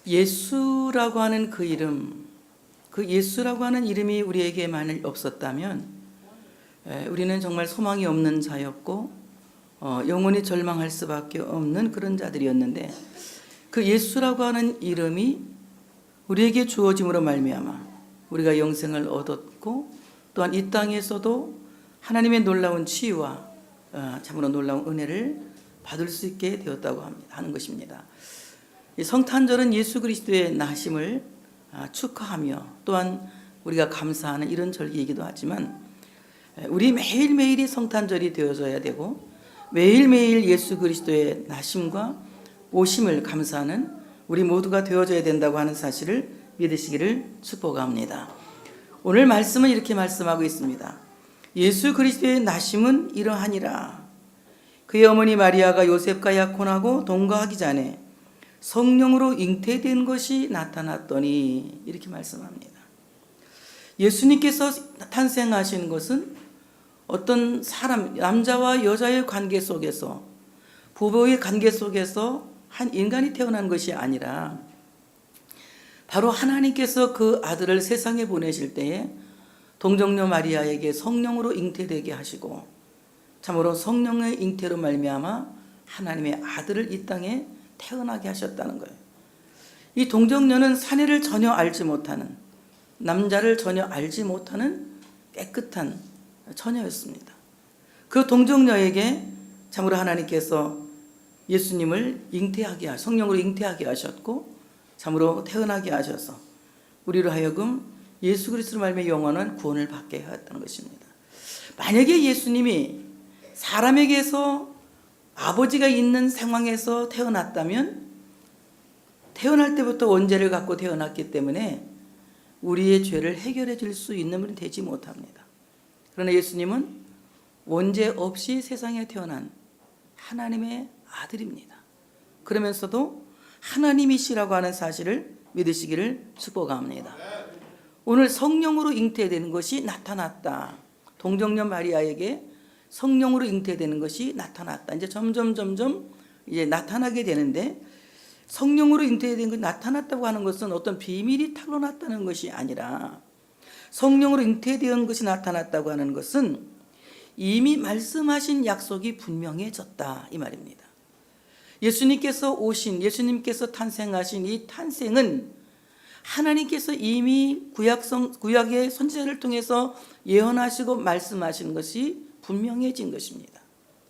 예수라고 하는 그 이름, 그 예수라고 하는 이름이 우리에게 만일 없었다면 우리는 정말 소망이 없는 자였고 영원히 절망할 수밖에 없는 그런 자들이었는데, 그 예수라고 하는 이름이 우리에게 주어짐으로 말미암아 우리가 영생을 얻었고, 또한 이 땅에서도 하나님의 놀라운 치유와 참으로 놀라운 은혜를 받을 수 있게 되었다고 하는 것입니다. 이 성탄절은 예수 그리스도의 나심을 축하하며 또한 우리가 감사하는 이런 절기이기도 하지만, 우리 매일매일이 성탄절이 되어져야 되고 매일매일 예수 그리스도의 나심과 오심을 감사하는 우리 모두가 되어져야 된다고 하는 사실을 믿으시기를 축복합니다. 오늘 말씀은 이렇게 말씀하고 있습니다. 예수 그리스도의 나심은 이러하니라. 그의 어머니 마리아가 요셉과 약혼하고 동거하기 전에 성령으로 잉태된 것이 나타났더니, 이렇게 말씀합니다. 예수님께서 탄생하신 것은 어떤 사람, 남자와 여자의 관계 속에서, 부부의 관계 속에서 한 인간이 태어난 것이 아니라 바로 하나님께서 그 아들을 세상에 보내실 때에 동정녀 마리아에게 성령으로 잉태되게 하시고, 참으로 성령의 잉태로 말미암아 하나님의 아들을 이 땅에 태어나게 하셨다는 거예요. 이 동정녀는 사내를 전혀 알지 못하는, 남자를 전혀 알지 못하는 깨끗한 처녀였습니다. 그 동정녀에게 참으로 하나님께서 예수님을 성령으로 잉태하게 하셨고, 참으로 태어나게 하셔서 우리로 하여금 예수 그리스도로 말미암아 영원한 구원을 받게 하였다는 것입니다. 만약에 예수님이 사람에게서 아버지가 있는 상황에서 태어났다면, 태어날 때부터 원죄를 갖고 태어났기 때문에 우리의 죄를 해결해 줄 수 있는 분이 되지 못합니다. 그러나 예수님은 원죄 없이 세상에 태어난 하나님의 아들입니다. 그러면서도 하나님이시라고 하는 사실을 믿으시기를 축복합니다. 오늘 성령으로 잉태되는 것이 나타났다. 동정녀 마리아에게 성령으로 잉태되는 것이 나타났다. 이제 점점 이제 나타나게 되는데, 성령으로 잉태된 것이 나타났다고 하는 것은 어떤 비밀이 탄로났다는 것이 아니라, 성령으로 잉태된 것이 나타났다고 하는 것은 이미 말씀하신 약속이 분명해졌다, 이 말입니다. 예수님께서 탄생하신 이 탄생은 하나님께서 이미 구약의 선지자를 통해서 예언하시고 말씀하신 것이 분명해진 것입니다.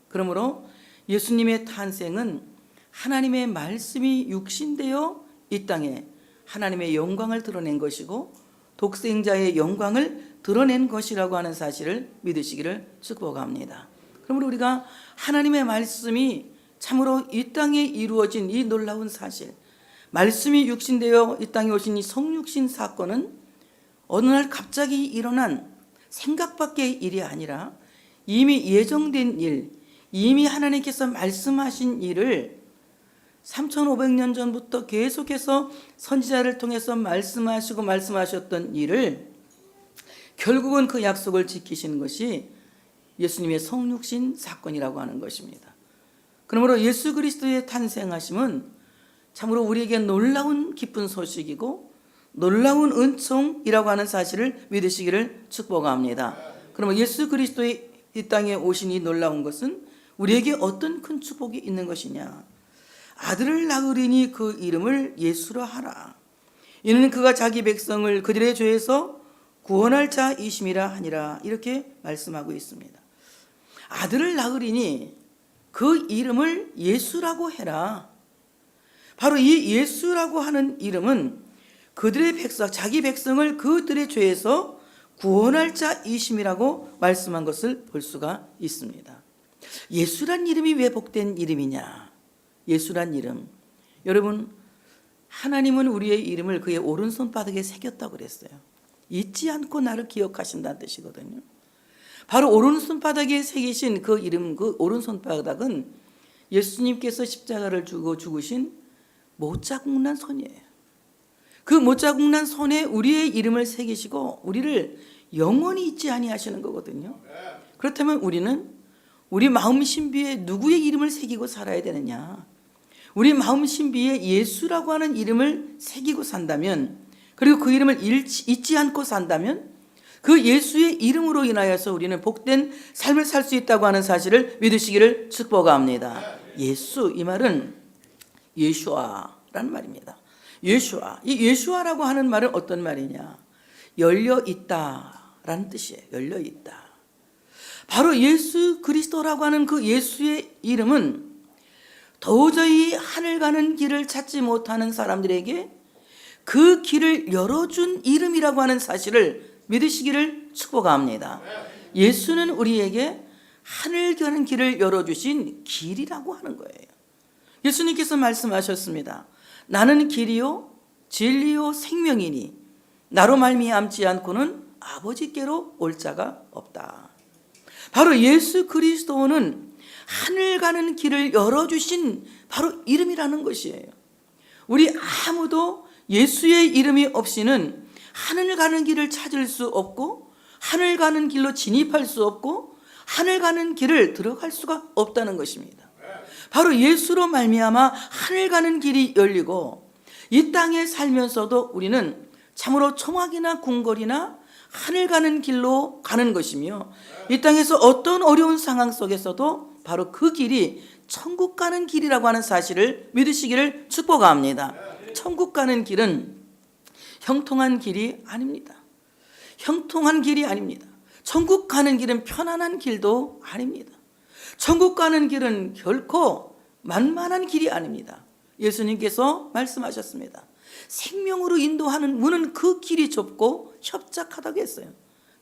그러므로 예수님의 탄생은 하나님의 말씀이 육신되어 이 땅에 하나님의 영광을 드러낸 것이고, 독생자의 영광을 드러낸 것이라고 하는 사실을 믿으시기를 축복합니다. 그러므로 우리가 하나님의 말씀이 참으로 이 땅에 이루어진 이 놀라운 사실, 말씀이 육신되어 이 땅에 오신 이 성육신 사건은 어느 날 갑자기 일어난 생각밖의 일이 아니라 이미 예정된 일, 이미 하나님께서 말씀하신 일을 3500년 전부터 계속해서 선지자를 통해서 말씀하셨던 일을 결국은 그 약속을 지키시는 것이 예수님의 성육신 사건이라고 하는 것입니다. 그러므로 예수 그리스도의 탄생하심은 참으로 우리에게 놀라운 기쁜 소식이고 놀라운 은총이라고 하는 사실을 믿으시기를 축복합니다. 그러면 예수 그리스도의 이 땅에 오신 이 놀라운 것은 우리에게 어떤 큰 축복이 있는 것이냐? 아들을 낳으리니 그 이름을 예수라 하라. 이는 그가 자기 백성을 그들의 죄에서 구원할 자이심이라 하니라. 이렇게 말씀하고 있습니다. 아들을 낳으리니 그 이름을 예수라고 해라. 바로 이 예수라고 하는 이름은 그들의 백성, 자기 백성을 그들의 죄에서 구원할 자이심이라고 말씀한 것을 볼 수가 있습니다. 예수란 이름이 왜 복된 이름이냐? 예수란 이름, 여러분, 하나님은 우리의 이름을 그의 오른손바닥에 새겼다고 그랬어요. 잊지 않고 나를 기억하신다는 뜻이거든요. 바로 오른손바닥에 새기신 그 이름, 그 오른손바닥은 예수님께서 십자가를 주고 죽으신 못자국난 손이에요. 그 못자국난 손에 우리의 이름을 새기시고 우리를 영원히 잊지 아니하시는 거거든요. 그렇다면 우리는 우리 마음 신비에 누구의 이름을 새기고 살아야 되느냐? 우리 마음 신비에 예수라고 하는 이름을 새기고 산다면, 그리고 그 이름을 잊지 않고 산다면, 그 예수의 이름으로 인하여서 우리는 복된 삶을 살 수 있다고 하는 사실을 믿으시기를 축복합니다. 예수, 이 말은 예수아라는 말입니다. 예수아, 이 예수아라고 하는 말은 어떤 말이냐? 열려 있다라는 뜻이에요. 열려 있다. 바로 예수 그리스도라고 하는 그 예수의 이름은 도저히 하늘 가는 길을 찾지 못하는 사람들에게 그 길을 열어준 이름이라고 하는 사실을 믿으시기를 축복합니다. 예수는 우리에게 하늘 가는 길을 열어주신 길이라고 하는 거예요. 예수님께서 말씀하셨습니다. 나는 길이요 진리요 생명이니 나로 말미암지 않고는 아버지께로 올 자가 없다. 바로 예수 그리스도는 하늘 가는 길을 열어주신 바로 이름이라는 것이에요. 우리 아무도 예수의 이름이 없이는 하늘 가는 길을 찾을 수 없고, 하늘 가는 길로 진입할 수 없고, 하늘 가는 길을 들어갈 수가 없다는 것입니다. 바로 예수로 말미암아 하늘 가는 길이 열리고, 이 땅에 살면서도 우리는 참으로 초막이나 궁궐이나 하늘 가는 길로 가는 것이며, 이 땅에서 어떤 어려운 상황 속에서도 바로 그 길이 천국 가는 길이라고 하는 사실을 믿으시기를 축복합니다. 천국 가는 길은 형통한 길이 아닙니다. 형통한 길이 아닙니다. 천국 가는 길은 편안한 길도 아닙니다. 천국 가는 길은 결코 만만한 길이 아닙니다. 예수님께서 말씀하셨습니다. 생명으로 인도하는 문은 그 길이 좁고 협착하다고 했어요.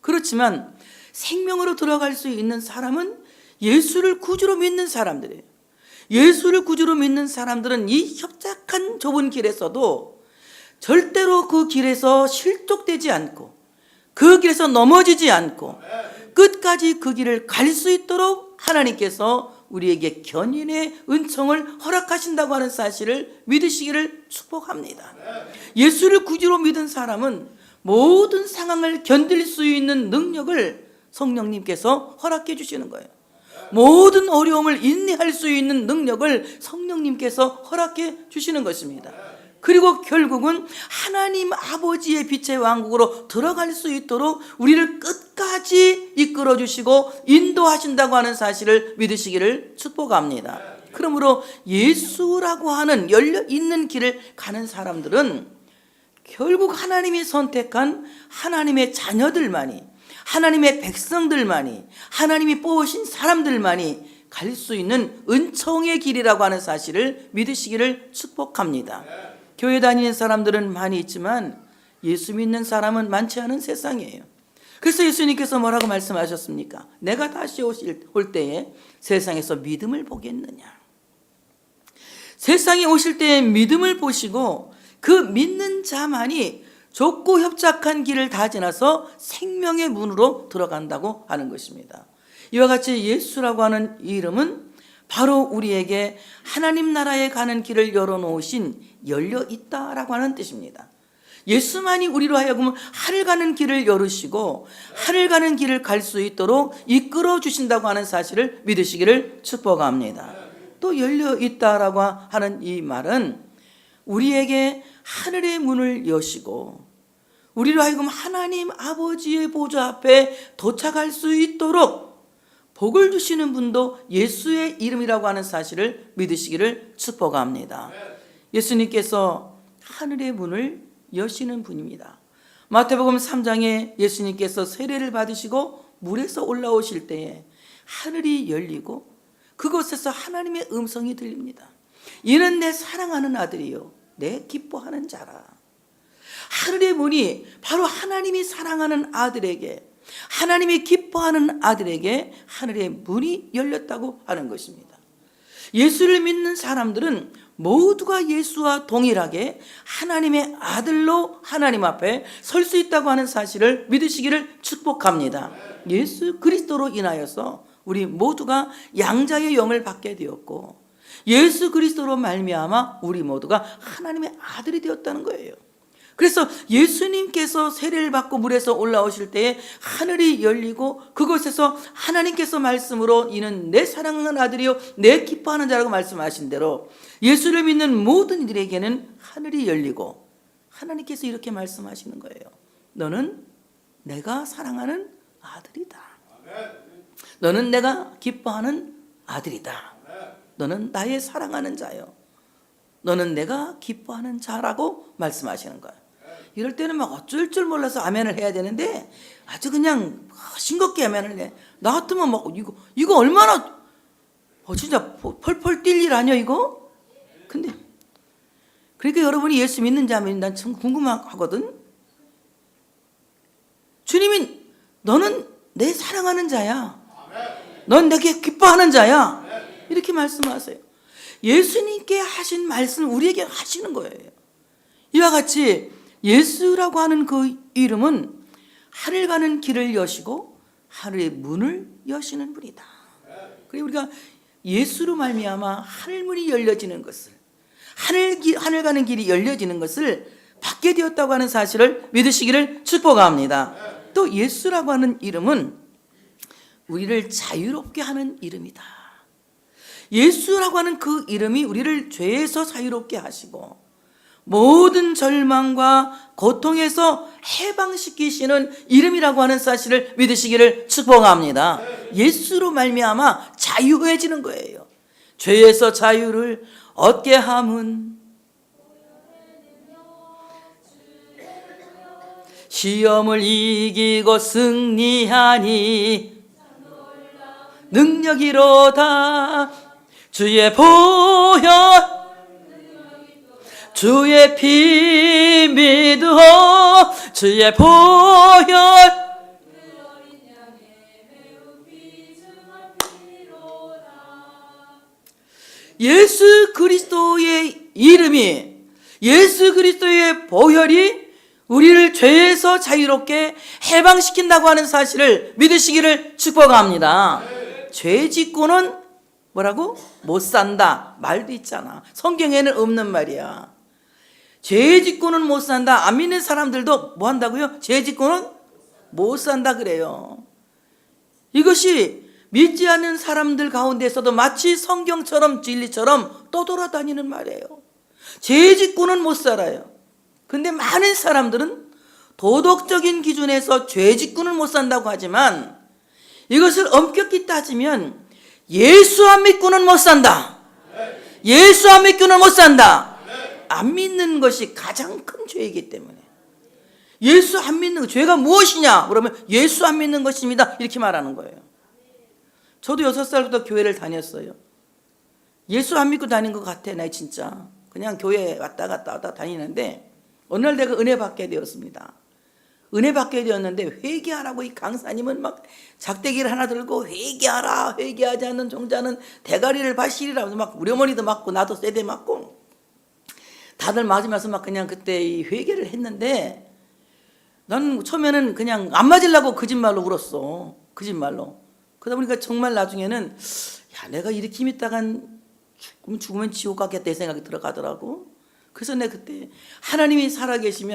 그렇지만 생명으로 들어갈 수 있는 사람은 예수를 구주로 믿는 사람들이에요. 예수를 구주로 믿는 사람들은 이 협착한 좁은 길에서도 절대로 그 길에서 실족되지 않고, 그 길에서 넘어지지 않고 끝까지 그 길을 갈 수 있도록 하나님께서 우리에게 견인의 은총을 허락하신다고 하는 사실을 믿으시기를 축복합니다. 예수를 구주로 믿은 사람은 모든 상황을 견딜 수 있는 능력을 성령님께서 허락해 주시는 거예요. 모든 어려움을 인내할 수 있는 능력을 성령님께서 허락해 주시는 것입니다. 그리고 결국은 하나님 아버지의 빛의 왕국으로 들어갈 수 있도록 우리를 끝까지 이끌어 주시고 인도하신다고 하는 사실을 믿으시기를 축복합니다. 그러므로 예수라고 하는 열려 있는 길을 가는 사람들은 결국 하나님이 선택한 하나님의 자녀들만이, 하나님의 백성들만이, 하나님이 뽑으신 사람들만이 갈 수 있는 은총의 길이라고 하는 사실을 믿으시기를 축복합니다. 교회 다니는 사람들은 많이 있지만 예수 믿는 사람은 많지 않은 세상이에요. 그래서 예수님께서 뭐라고 말씀하셨습니까? 내가 다시 올 때에 세상에서 믿음을 보겠느냐. 세상에 오실 때에 믿음을 보시고 그 믿는 자만이 좁고 협착한 길을 다 지나서 생명의 문으로 들어간다고 하는 것입니다. 이와 같이 예수라고 하는 이름은 바로 우리에게 하나님 나라에 가는 길을 열어놓으신 열려 있다라고 하는 뜻입니다. 예수만이 우리로 하여금 하늘 가는 길을 열으시고 하늘 가는 길을 갈 수 있도록 이끌어 주신다고 하는 사실을 믿으시기를 축복합니다. 또 열려 있다라고 하는 이 말은 우리에게 하늘의 문을 여시고 우리로 하여금 하나님 아버지의 보좌 앞에 도착할 수 있도록 복을 주시는 분도 예수의 이름이라고 하는 사실을 믿으시기를 축복합니다. 예수님께서 하늘의 문을 여시는 분입니다. 마태복음 3장에 예수님께서 세례를 받으시고 물에서 올라오실 때에 하늘이 열리고 그곳에서 하나님의 음성이 들립니다. 이는 내 사랑하는 아들이요 내 기뻐하는 자라. 하늘의 문이 바로 하나님이 사랑하는 아들에게, 하나님이 기뻐하는 아들에게 하늘의 문이 열렸다고 하는 것입니다. 예수를 믿는 사람들은 모두가 예수와 동일하게 하나님의 아들로 하나님 앞에 설 수 있다고 하는 사실을 믿으시기를 축복합니다. 예수 그리스도로 인하여서 우리 모두가 양자의 영을 받게 되었고 예수 그리스도로 말미암아 우리 모두가 하나님의 아들이 되었다는 거예요. 그래서 예수님께서 세례를 받고 물에서 올라오실 때에 하늘이 열리고 그곳에서 하나님께서 말씀으로 이는 내 사랑하는 아들이요 내 기뻐하는 자라고 말씀하신 대로 예수를 믿는 모든 이들에게는 하늘이 열리고 하나님께서 이렇게 말씀하시는 거예요. 너는 내가 사랑하는 아들이다. 너는 내가 기뻐하는 아들이다. 너는 나의 사랑하는 자요. 너는 내가 기뻐하는 자라고 말씀하시는 거예요. 이럴 때는 막 어쩔 줄 몰라서 아멘을 해야 되는데 아주 그냥 싱겁게 아멘을 해. 나 같으면 막 이거 얼마나 진짜 펄펄 뛸 일 아니야 이거? 근데 그러니까 여러분이 예수 믿는지 안 믿는지 난 참 궁금하거든. 주님이 너는 내 사랑하는 자야. 넌 내게 기뻐하는 자야. 이렇게 말씀하세요. 예수님께 하신 말씀 우리에게 하시는 거예요. 이와 같이 예수라고 하는 그 이름은 하늘 가는 길을 여시고 하늘의 문을 여시는 분이다. 그리고 우리가 예수로 말미암아 하늘 문이 열려지는 것을 하늘 가는 길이 열려지는 것을 받게 되었다고 하는 사실을 믿으시기를 축복합니다. 또 예수라고 하는 이름은 우리를 자유롭게 하는 이름이다. 예수라고 하는 그 이름이 우리를 죄에서 자유롭게 하시고 모든 절망과 고통에서 해방시키시는 이름이라고 하는 사실을 믿으시기를 축복합니다. 예수로 말미암아 자유해지는 거예요. 죄에서 자유를 얻게 함은 시험을 이기고 승리하니 능력이로다. 주의 보혈 주의 피 믿어 주의 보혈 예수 그리스도의 이름이 예수 그리스도의 보혈이 우리를 죄에서 자유롭게 해방시킨다고 하는 사실을 믿으시기를 축복합니다. 죄 짓고는 뭐라고? 못 산다 말도 있잖아. 성경에는 없는 말이야. 죄 짓고는 못 산다. 안 믿는 사람들도 뭐 한다고요? 죄 짓고는 못 산다 그래요. 이것이 믿지 않는 사람들 가운데서도 마치 성경처럼 진리처럼 떠돌아다니는 말이에요. 죄 짓고는 못 살아요. 근데 많은 사람들은 도덕적인 기준에서 죄 짓고는 못 산다고 하지만 이것을 엄격히 따지면 예수 안 믿고는 못 산다. 예수 안 믿고는 못 산다. 안 믿는 것이 가장 큰 죄이기 때문에 예수 안 믿는 거, 죄가 무엇이냐? 그러면 예수 안 믿는 것입니다. 이렇게 말하는 거예요. 저도 6살부터 교회를 다녔어요. 예수 안 믿고 다닌 것 같아. 나 진짜 그냥 교회 왔다 갔다 다니는데 어느 날 내가 은혜 받게 되었습니다. 은혜 받게 되었는데 회개하라고 이 강사님은 막 작대기를 하나 들고 회개하라. 회개하지 않는 종자는 대가리를 바시리라. 막 우리 어머니도 맞고 나도 세대 맞고 다들 맞으면서 막 그냥 그때 이 회개를 했는데 난 처음에는 그냥 안 맞으려고 거짓말로 울었어. 거짓말로. 그러다 보니까 정말 나중에는 야 내가 이렇게 믿다간 죽으면 지옥 가겠다 이 생각이 들어가더라고. 그래서 내가 그때 하나님이 살아계신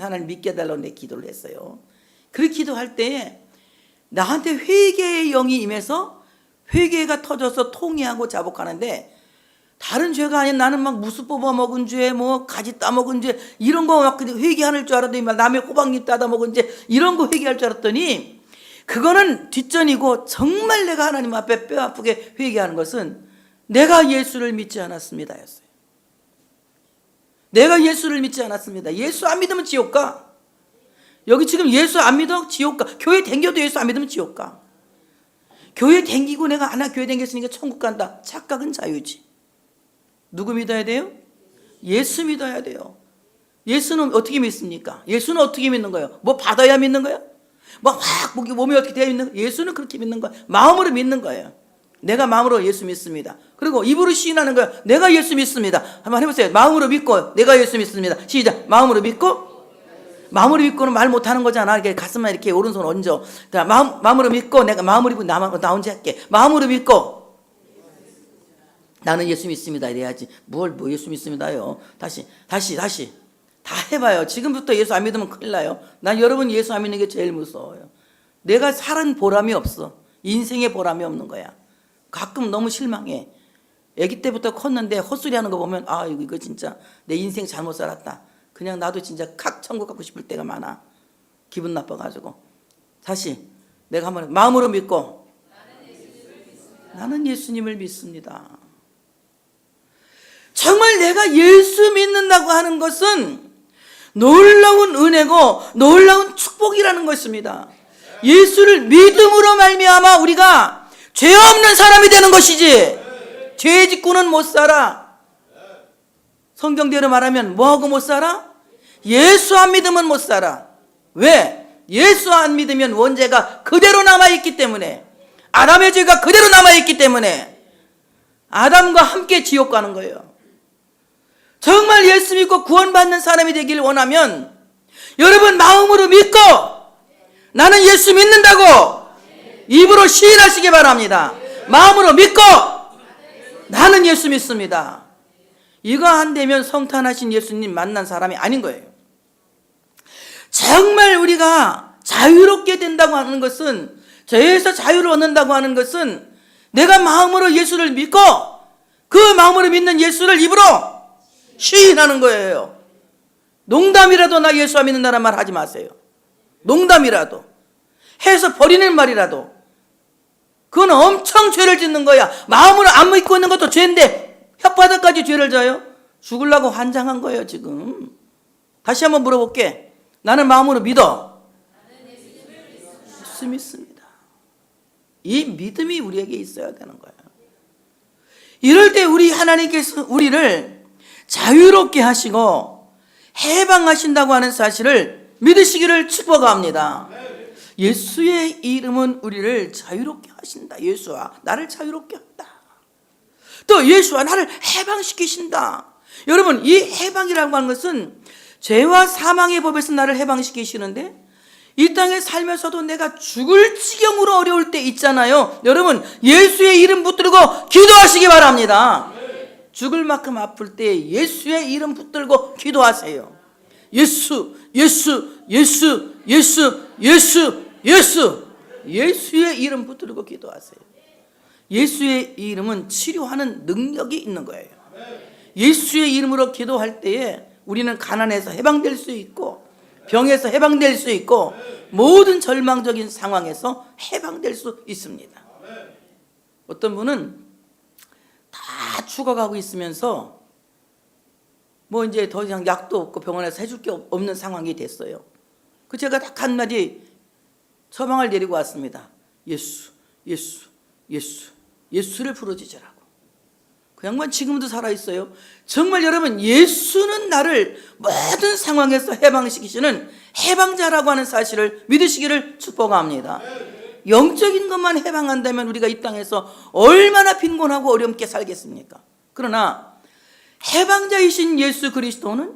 하나님 믿게 해달라고 내 기도를 했어요. 그렇게 기도할 때에 나한테 회개의 영이 임해서 회개가 터져서 통회하고 자복하는데 다른 죄가 아닌 나는 막 무수 뽑아 먹은 죄, 뭐 가지 따 먹은 죄 이런 거 막 회개하는 줄 알았더니 막 남의 호박잎 따다 먹은 죄 이런 거 회개할 줄 알았더니 그거는 뒷전이고 정말 내가 하나님 앞에 뼈 아프게 회개하는 것은 내가 예수를 믿지 않았습니다였어요. 내가 예수를 믿지 않았습니다. 예수 안 믿으면 지옥 가. 여기 지금 예수 안 믿어 지옥 가. 교회 댕겨도 예수 안 믿으면 지옥 가. 교회 댕기고 내가 하나 교회 댕겼으니까 천국 간다. 착각은 자유지. 누구 믿어야 돼요? 예수 믿어야 돼요. 예수는 어떻게 믿습니까? 예수는 어떻게 믿는 거예요? 뭐 받아야 믿는 거예요? 막 몸이 어떻게 되어 있는 거예요? 예수는 그렇게 믿는 거예요. 마음으로 믿는 거예요. 내가 마음으로 예수 믿습니다. 그리고 입으로 시인하는 거예요. 내가 예수 믿습니다. 한번 해보세요. 마음으로 믿고 내가 예수 믿습니다. 시작. 마음으로 믿고 마음으로 믿고는 말 못하는 거잖아. 이렇게 가슴만 이렇게 오른손 얹어. 마음으로 믿고 내가 마음으로 믿고 나 혼자 할게. 마음으로 믿고 나는 예수 믿습니다. 이래야지. 뭐 예수 믿습니다요. 다시 다 해봐요. 지금부터 예수 안 믿으면 큰일 나요. 난 여러분 예수 안 믿는 게 제일 무서워요. 내가 살은 보람이 없어. 인생에 보람이 없는 거야. 가끔 너무 실망해. 아기 때부터 컸는데 헛소리 하는 거 보면 아 이거 진짜 내 인생 잘못 살았다. 그냥 나도 진짜 칵 천국 가고 싶을 때가 많아. 기분 나빠가지고. 다시 내가 한번 마음으로 믿고 나는 예수님을 믿습니다. 정말 내가 예수 믿는다고 하는 것은 놀라운 은혜고 놀라운 축복이라는 것입니다. 예수를 믿음으로 말미암아 우리가 죄 없는 사람이 되는 것이지 죄 짓고는 못 살아. 성경대로 말하면 뭐하고 못 살아? 예수 안 믿으면 못 살아. 왜? 예수 안 믿으면 원죄가 그대로 남아있기 때문에, 아담의 죄가 그대로 남아있기 때문에 아담과 함께 지옥 가는 거예요. 정말 예수 믿고 구원받는 사람이 되길 원하면 여러분 마음으로 믿고 나는 예수 믿는다고 입으로 시인하시기 바랍니다. 마음으로 믿고 나는 예수 믿습니다. 이거 안 되면 성탄하신 예수님 만난 사람이 아닌 거예요. 정말 우리가 자유롭게 된다고 하는 것은, 죄에서 자유를 얻는다고 하는 것은 내가 마음으로 예수를 믿고 그 마음으로 믿는 예수를 입으로 시인하는 거예요. 농담이라도 나 예수 안 믿는다는 말 하지 마세요. 농담이라도 해서 버리는 말이라도 그건 엄청 죄를 짓는 거야. 마음으로 안 믿고 있는 것도 죄인데 혓바닥까지 죄를 져요? 죽으려고 환장한 거예요 지금. 다시 한번 물어볼게. 나는 마음으로 믿어. 예수 믿습니다. 이 믿음이 우리에게 있어야 되는 거예요. 이럴 때 우리 하나님께서 우리를 자유롭게 하시고 해방하신다고 하는 사실을 믿으시기를 축복합니다. 예수의 이름은 우리를 자유롭게 하신다. 예수와 나를 자유롭게 한다. 또 예수와 나를 해방시키신다. 여러분, 이 해방이라고 하는 것은 죄와 사망의 법에서 나를 해방시키시는데 이 땅에 살면서도 내가 죽을 지경으로 어려울 때 있잖아요. 여러분, 예수의 이름 붙들고 기도하시기 바랍니다. 죽을 만큼 아플 때 예수의 이름 붙들고 기도하세요. 예수, 예수, 예수, 예수, 예수, 예수. 예수의 이름 붙들고 기도하세요. 예수의 이름은 치료하는 능력이 있는 거예요. 예수의 이름으로 기도할 때에 우리는 가난에서 해방될 수 있고 병에서 해방될 수 있고 모든 절망적인 상황에서 해방될 수 있습니다. 어떤 분은 다 죽어가고 있으면서 뭐 이제 더 이상 약도 없고 병원에서 해줄 게 없는 상황이 됐어요. 그 제가 딱 한마디 처방을 내리고 왔습니다. 예수, 예수, 예수, 예수를 부르짖으라고. 그 양반 지금도 살아있어요. 정말 여러분, 예수는 나를 모든 상황에서 해방시키시는 해방자라고 하는 사실을 믿으시기를 축복합니다. 영적인 것만 해방한다면 우리가 이 땅에서 얼마나 빈곤하고 어렵게 살겠습니까? 그러나 해방자이신 예수 그리스도는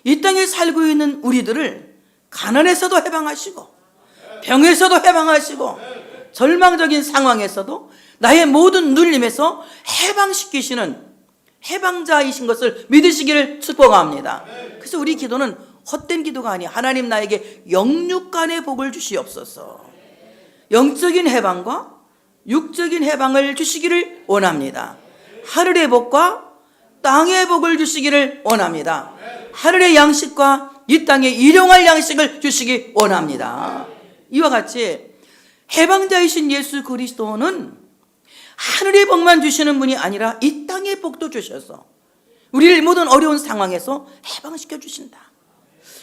이 땅에 살고 있는 우리들을 가난에서도 해방하시고 병에서도 해방하시고 절망적인 상황에서도 나의 모든 눌림에서 해방시키시는 해방자이신 것을 믿으시기를 축복합니다. 그래서 우리 기도는 헛된 기도가 아니야. 하나님 나에게 영육간의 복을 주시옵소서. 영적인 해방과 육적인 해방을 주시기를 원합니다. 하늘의 복과 땅의 복을 주시기를 원합니다. 하늘의 양식과 이 땅에 일용할 양식을 주시기 원합니다. 이와 같이 해방자이신 예수 그리스도는 하늘의 복만 주시는 분이 아니라 이 땅의 복도 주셔서 우리를 모든 어려운 상황에서 해방시켜 주신다.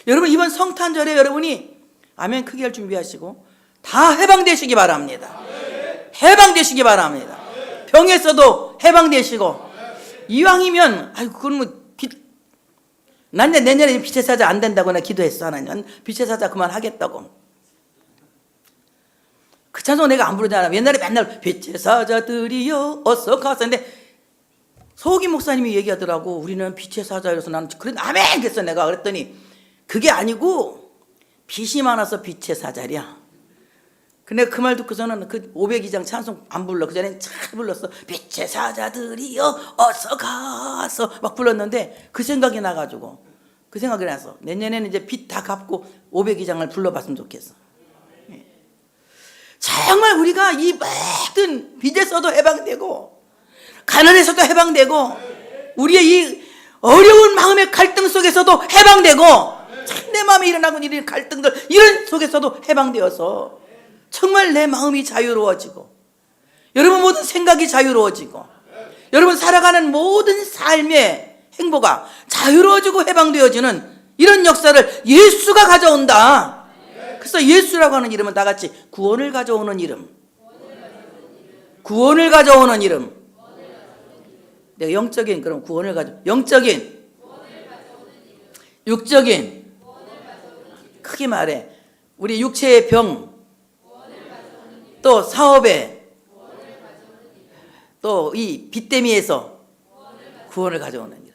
여러분, 이번 성탄절에 여러분이 아멘 크게 할 준비하시고 다 해방되시기 바랍니다. 해방되시기 바랍니다. 병에서도 해방되시고 이왕이면 아이고 그러면 난 내년에 빛의 사자 안 된다고 나 기도했어. 하나님 빛의 사자 그만하겠다고. 그 찬송 내가 안 부르잖아. 옛날에 맨날 빛의 사자들이여 어서 가서. 근데 소기 목사님이 얘기하더라고. 우리는 빛의 사자여서 나는 그래 아멘 그랬어. 내가 그랬더니 그게 아니고 빛이 많아서 빛의 사자랴. 근데 그 말 듣고서는 그 502장 찬송 안 불러. 그 전에 잘 불렀어. 빛의 사자들이여 어서 가서 막 불렀는데 그 생각이 나가지고 그 생각이 나서 내년에는 이제 빚 다 갚고 500이장을 불러봤으면 좋겠어. 정말 우리가 이 모든 빚에서도 해방되고 가난에서도 해방되고 우리의 이 어려운 마음의 갈등 속에서도 해방되고 참 내 마음에 일어나고 있는 갈등들 이런 속에서도 해방되어서 정말 내 마음이 자유로워지고 여러분 모든 생각이 자유로워지고 여러분 살아가는 모든 삶의 행보가 자유로워지고 해방되어지는 이런 역사를 예수가 가져온다. 그래서 예수라고 하는 이름은 다 같이 구원을 가져오는 이름, 구원을 가져오는 이름. 내가 영적인 그럼 구원을 영적인, 육적인, 크게 말해 우리 육체의 병, 또 사업에, 또 이 빚대미에서 구원을 가져오는 이름.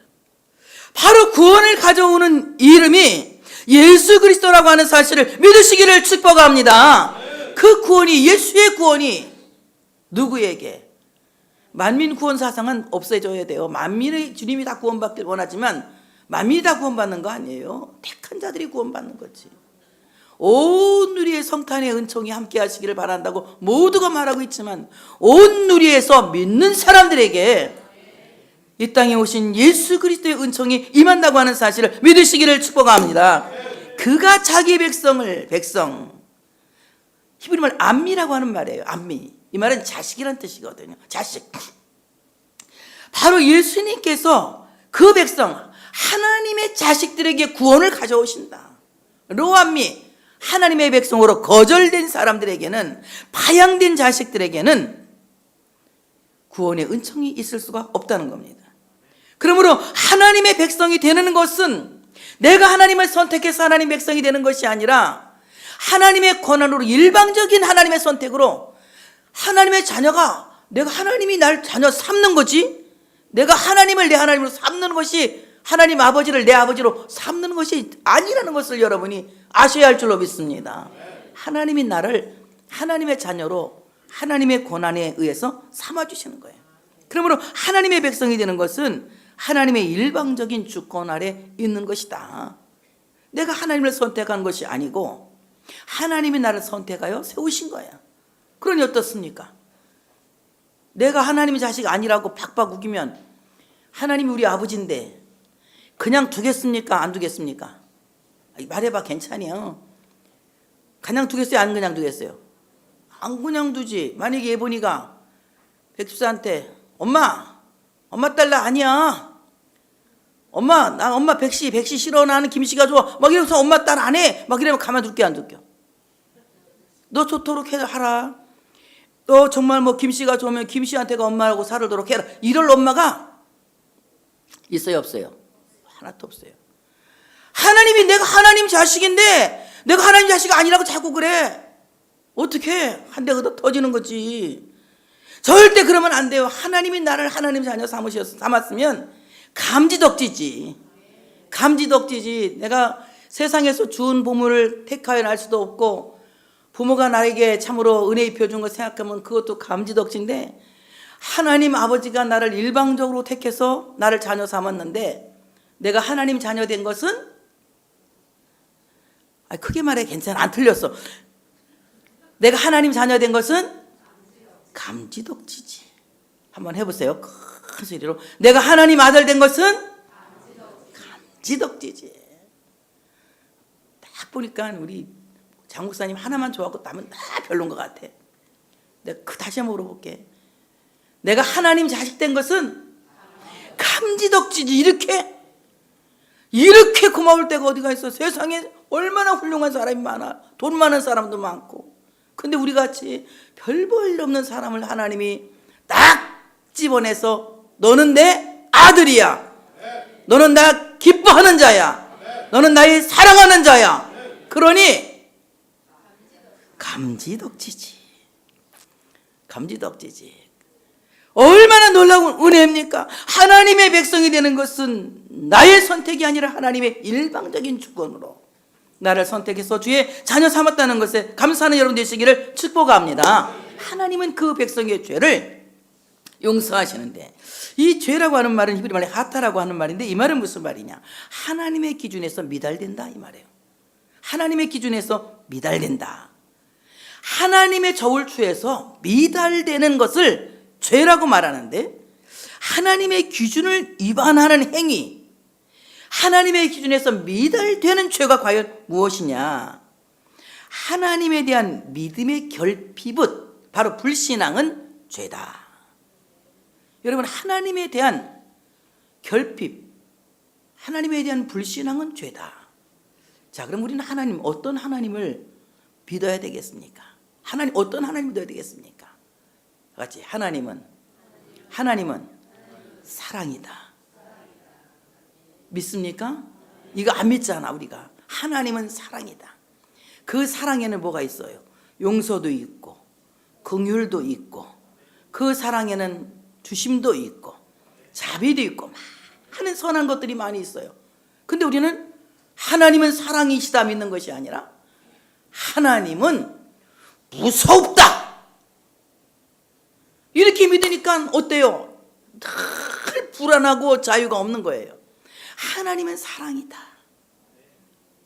바로 구원을 가져오는 이름이 예수 그리스도라고 하는 사실을 믿으시기를 축복합니다. 그 구원이, 예수의 구원이 누구에게? 만민 구원 사상은 없애줘야 돼요. 만민의 주님이 다 구원받길 원하지만 만민이 다 구원받는 거 아니에요. 택한 자들이 구원받는 거지. 온 누리의 성탄의 은총이 함께 하시기를 바란다고 모두가 말하고 있지만 온 누리에서 믿는 사람들에게 이 땅에 오신 예수 그리스도의 은총이 임한다고 하는 사실을 믿으시기를 축복합니다. 그가 자기 백성, 히브리 말 암미라고 하는 말이에요. 암미. 이 말은 자식이란 뜻이거든요. 자식. 바로 예수님께서 그 백성, 하나님의 자식들에게 구원을 가져오신다. 로암미, 하나님의 백성으로 거절된 사람들에게는, 파양된 자식들에게는 구원의 은총이 있을 수가 없다는 겁니다. 그러므로 하나님의 백성이 되는 것은 내가 하나님을 선택해서 하나님 백성이 되는 것이 아니라 하나님의 권한으로, 일방적인 하나님의 선택으로 하나님의 자녀가, 내가 하나님이 날 자녀 삼는 거지, 내가 하나님을 내 하나님으로 삼는 것이, 하나님 아버지를 내 아버지로 삼는 것이 아니라는 것을 여러분이 아셔야 할 줄로 믿습니다. 하나님이 나를 하나님의 자녀로 하나님의 권한에 의해서 삼아주시는 거예요. 그러므로 하나님의 백성이 되는 것은 하나님의 일방적인 주권 아래 있는 것이다. 내가 하나님을 선택한 것이 아니고 하나님이 나를 선택하여 세우신 거야. 그러니 어떻습니까? 내가 하나님의 자식 아니라고 박박 우기면 하나님이 우리 아버지인데 그냥 두겠습니까? 안 두겠습니까? 말해봐, 괜찮아요. 그냥 두겠어요? 안 그냥 두겠어요? 안 그냥 두지. 만약에 예본이가 백수한테 엄마 딸 나 아니야. 나 엄마 백시 싫어. 나는 김씨가 좋아. 막 이러면서 엄마 딸 안 해. 막 이러면 가만둘게 안 둘게? 너 좋도록 하라. 너 정말 뭐 김씨가 좋으면 김씨한테가 엄마라고 살도록 해라. 이럴 엄마가 있어요, 없어요? 하나도 없어요. 하나님이 내가 하나님 자식인데 내가 하나님 자식 아니라고 자꾸 그래. 어떻게? 한 대가 더 터지는 거지. 절대 그러면 안 돼요. 하나님이 나를 하나님 자녀 삼았으면 감지덕지지. 감지덕지지. 내가 세상에서 준 부모를 택하여 날 수도 없고 부모가 나에게 참으로 은혜 입혀준 거 생각하면 그것도 감지덕지인데 하나님 아버지가 나를 일방적으로 택해서 나를 자녀 삼았는데 내가 하나님 자녀 된 것은 크게 말해 괜찮아. 안 틀렸어. 내가 하나님 자녀 된 것은 감지덕지지. 한번 해보세요. 큰 소리로. 내가 하나님 아들 된 것은 감지덕지지. 딱 보니까 우리 장 목사님 하나만 좋아하고 남은 다 별론 것 같아. 내가 다시 한번 물어볼게. 내가 하나님 자식 된 것은 감지덕지지. 이렇게 고마울 때가 어디가 있어. 세상에 얼마나 훌륭한 사람이 많아. 돈 많은 사람도 많고. 근데 우리같이 별 볼 일 없는 사람을 하나님이 딱 집어내서 너는 내 아들이야. 너는 나 기뻐하는 자야. 너는 나의 사랑하는 자야. 그러니 감지덕지지. 감지덕지지. 얼마나 놀라운 은혜입니까? 하나님의 백성이 되는 것은 나의 선택이 아니라 하나님의 일방적인 주권으로 나를 선택해서 주의 자녀 삼았다는 것에 감사하는 여러분 되시기를 축복합니다. 하나님은 그 백성의 죄를 용서하시는데, 이 죄라고 하는 말은 히브리 말에 하타라고 하는 말인데, 이 말은 무슨 말이냐? 하나님의 기준에서 미달된다 이 말이에요. 하나님의 기준에서 미달된다. 하나님의 저울추에서 미달되는 것을 죄라고 말하는데, 하나님의 기준을 위반하는 행위, 하나님의 기준에서 미달되는 죄가 과연 무엇이냐? 하나님에 대한 믿음의 결핍은, 바로 불신앙은 죄다. 여러분, 하나님에 대한 결핍, 하나님에 대한 불신앙은 죄다. 자, 그럼 우리는 하나님, 어떤 하나님을 믿어야 되겠습니까? 하나님, 어떤 하나님을 믿어야 되겠습니까? 같이, 하나님은 사랑이다. 믿습니까? 이거 안 믿잖아 우리가. 하나님은 사랑이다. 그 사랑에는 뭐가 있어요? 용서도 있고 긍휼도 있고, 그 사랑에는 주심도 있고 자비도 있고 많은 선한 것들이 많이 있어요. 근데 우리는 하나님은 사랑이시다 믿는 것이 아니라 하나님은 무섭다 이렇게 믿으니까 어때요? 늘 불안하고 자유가 없는 거예요. 하나님은 사랑이다.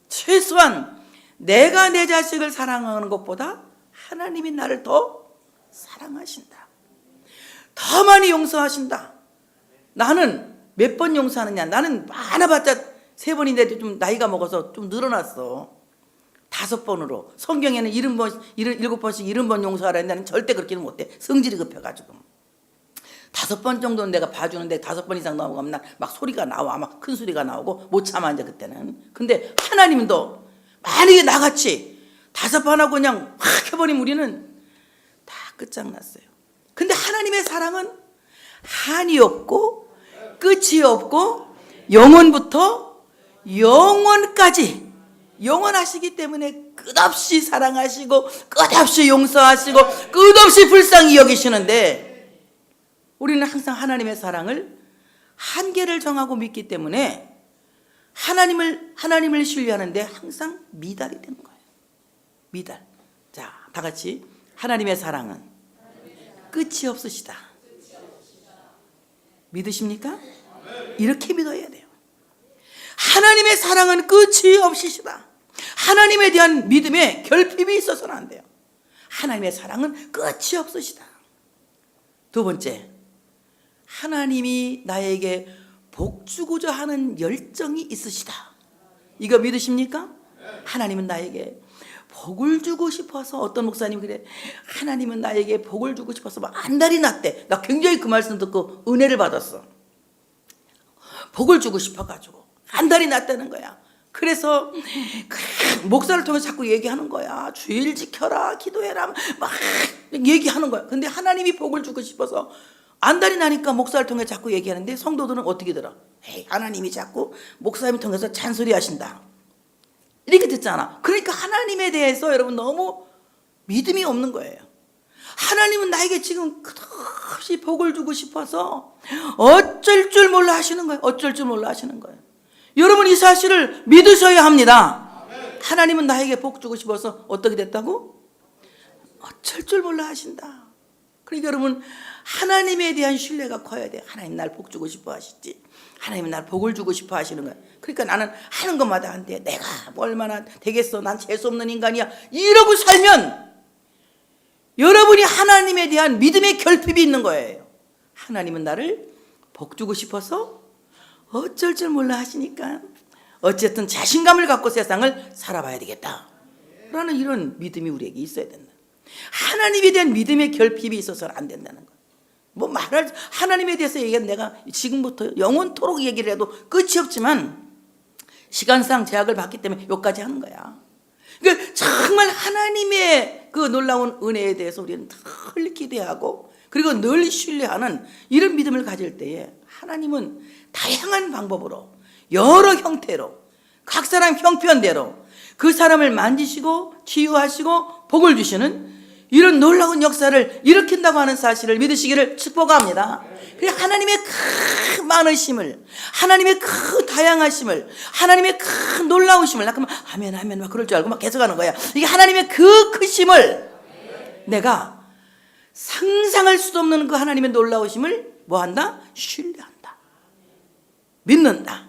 최소한 내가 내 자식을 사랑하는 것보다 하나님이 나를 더 사랑하신다. 더 많이 용서하신다. 나는 몇 번 용서하느냐? 나는 많아봤자 3번인데 좀 나이가 먹어서 좀 늘어났어. 5번으로. 성경에는 7번씩 70번 용서하라 했는데 나는 절대 그렇게는 못해. 성질이 급해가지고. 5번 정도는 내가 봐주는데 5번 이상 넘어가면 난 막 소리가 나와. 막 큰 소리가 나오고 못 참아 이제 그때는. 근데 하나님은 또 만약에 나같이 5번 하고 그냥 확 해버리면 우리는 다 끝장났어요. 근데 하나님의 사랑은 한이 없고 끝이 없고 영원부터 영원까지 영원하시기 때문에 끝없이 사랑하시고 끝없이 용서하시고 끝없이 불쌍히 여기시는데, 우리는 항상 하나님의 사랑을 한계를 정하고 믿기 때문에 하나님을 신뢰하는데 항상 미달이 되는 거예요. 미달. 자, 다 같이, 하나님의 사랑은 끝이 없으시다. 믿으십니까? 이렇게 믿어야 돼요. 하나님의 사랑은 끝이 없으시다. 하나님에 대한 믿음에 결핍이 있어서는 안 돼요. 하나님의 사랑은 끝이 없으시다. 두 번째, 하나님이 나에게 복 주고자 하는 열정이 있으시다. 이거 믿으십니까? 하나님은 나에게 복을 주고 싶어서, 어떤 목사님 그래, 하나님은 나에게 복을 주고 싶어서 막 안달이 났대. 나 굉장히 그 말씀 듣고 은혜를 받았어. 복을 주고 싶어가지고 안달이 났다는 거야. 그래서 목사를 통해서 자꾸 얘기하는 거야. 주일 지켜라, 기도해라, 막 얘기하는 거야. 근데 하나님이 복을 주고 싶어서 안달이 나니까 목사를 통해 자꾸 얘기하는데, 성도들은 어떻게 들어? 에이, 하나님이 자꾸 목사님 통해서 잔소리 하신다 이렇게 듣잖아. 그러니까 하나님에 대해서 여러분 너무 믿음이 없는 거예요. 하나님은 나에게 지금 끝없이 복을 주고 싶어서 어쩔 줄 몰라 하시는 거예요. 어쩔 줄 몰라 하시는 거예요. 여러분, 이 사실을 믿으셔야 합니다. 하나님은 나에게 복 주고 싶어서 어떻게 됐다고? 어쩔 줄 몰라 하신다. 그러니까 여러분, 하나님에 대한 신뢰가 커야 돼요. 하나님 날 복 주고 싶어 하시지. 하나님은 날 복을 주고 싶어 하시는 거야. 그러니까 나는 하는 것마다 안 돼. 내가 뭐 얼마나 되겠어. 난 재수 없는 인간이야. 이러고 살면 여러분이 하나님에 대한 믿음의 결핍이 있는 거예요. 하나님은 나를 복 주고 싶어서 어쩔 줄 몰라 하시니까 어쨌든 자신감을 갖고 세상을 살아봐야 되겠다 라는 이런 믿음이 우리에게 있어야 된다. 하나님에 대한 믿음의 결핍이 있어서는 안 된다는 거예요. 뭐 말할, 하나님에 대해서 얘기하면 내가 지금부터 영원토록 얘기를 해도 끝이 없지만 시간상 제약을 받기 때문에 여기까지 하는 거야. 그러니까 정말 하나님의 그 놀라운 은혜에 대해서 우리는 늘 기대하고 그리고 늘 신뢰하는 이런 믿음을 가질 때에 하나님은 다양한 방법으로 여러 형태로 각 사람 형편대로 그 사람을 만지시고 치유하시고 복을 주시는 이런 놀라운 역사를 일으킨다고 하는 사실을 믿으시기를 축복합니다. 그래서 하나님의 큰 많으심을, 하나님의 큰 다양하심을, 하나님의 큰 놀라우심을, 나 그러면 아멘 아멘 막 그럴 줄 알고 막 계속하는 거야. 이게 하나님의 그 크심을 내가 상상할 수도 없는 그 하나님의 놀라우심을 뭐한다? 신뢰한다. 믿는다.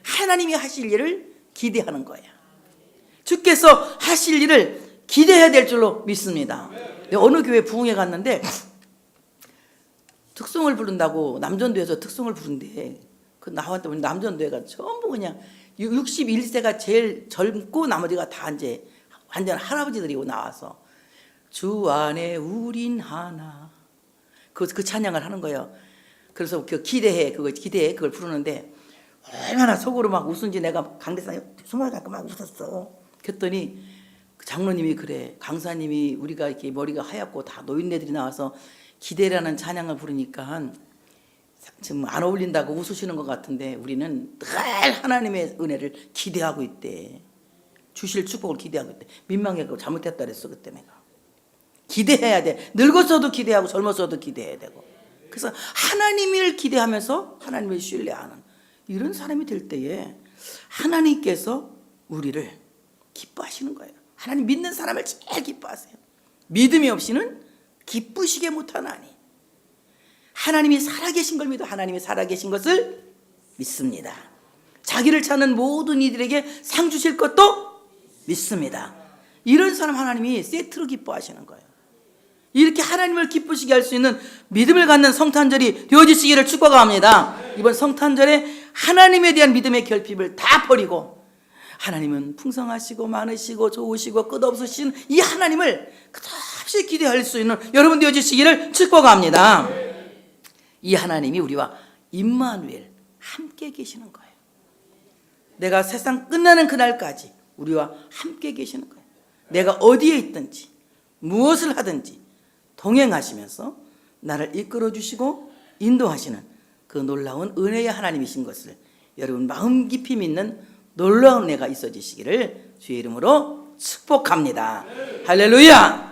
하나님이 하실 일을 기대하는 거야. 주께서 하실 일을 기대해야 될 줄로 믿습니다. 어느 교회 부흥회 갔는데 특송을 부른다고 남전도에서 특송을 부른대. 그 나왔더니 남전도회가 전부 그냥 61세가 제일 젊고 나머지가 다 이제 완전 할아버지들이고 나와서 주 안에 우린 하나 그 찬양을 하는 거예요. 그래서 그 기대해 그걸 부르는데 얼마나 속으로 막 웃은지 내가 강대상에 숨을 갖고 막 웃었어. 그랬더니 장로님이 그래, 강사님이 우리가 이렇게 머리가 하얗고 다 노인네들이 나와서 기대라는 찬양을 부르니까 지금 안 어울린다고 웃으시는 것 같은데 우리는 늘 하나님의 은혜를 기대하고 있대. 주실 축복을 기대하고 있대. 민망해서 잘못했다 그랬어 그때 내가. 기대해야 돼. 늙었어도 기대하고 젊었어도 기대해야 되고. 그래서 하나님을 기대하면서 하나님을 신뢰하는 이런 사람이 될 때에 하나님께서 우리를 기뻐하시는 거예요. 하나님 믿는 사람을 제일 기뻐하세요. 믿음이 없이는 기쁘시게 못하나니. 하나님이 살아계신 걸 믿어 하나님이 살아계신 것을 믿습니다. 자기를 찾는 모든 이들에게 상 주실 것도 믿습니다. 이런 사람 하나님이 세트로 기뻐하시는 거예요. 이렇게 하나님을 기쁘시게 할 수 있는 믿음을 갖는 성탄절이 되어지시기를 축복합니다. 이번 성탄절에 하나님에 대한 믿음의 결핍을 다 버리고 하나님은 풍성하시고 많으시고 좋으시고 끝없으신 이 하나님을 끝없이 기대할 수 있는 여러분 되어지시기를 축복합니다. 이 하나님이 우리와 임마누엘 함께 계시는 거예요. 내가 세상 끝나는 그날까지 우리와 함께 계시는 거예요. 내가 어디에 있든지 무엇을 하든지 동행하시면서 나를 이끌어 주시고 인도하시는 그 놀라운 은혜의 하나님이신 것을 여러분 마음 깊이 믿는 놀라운 은혜가 있어지시기를 주의 이름으로 축복합니다. 할렐루야.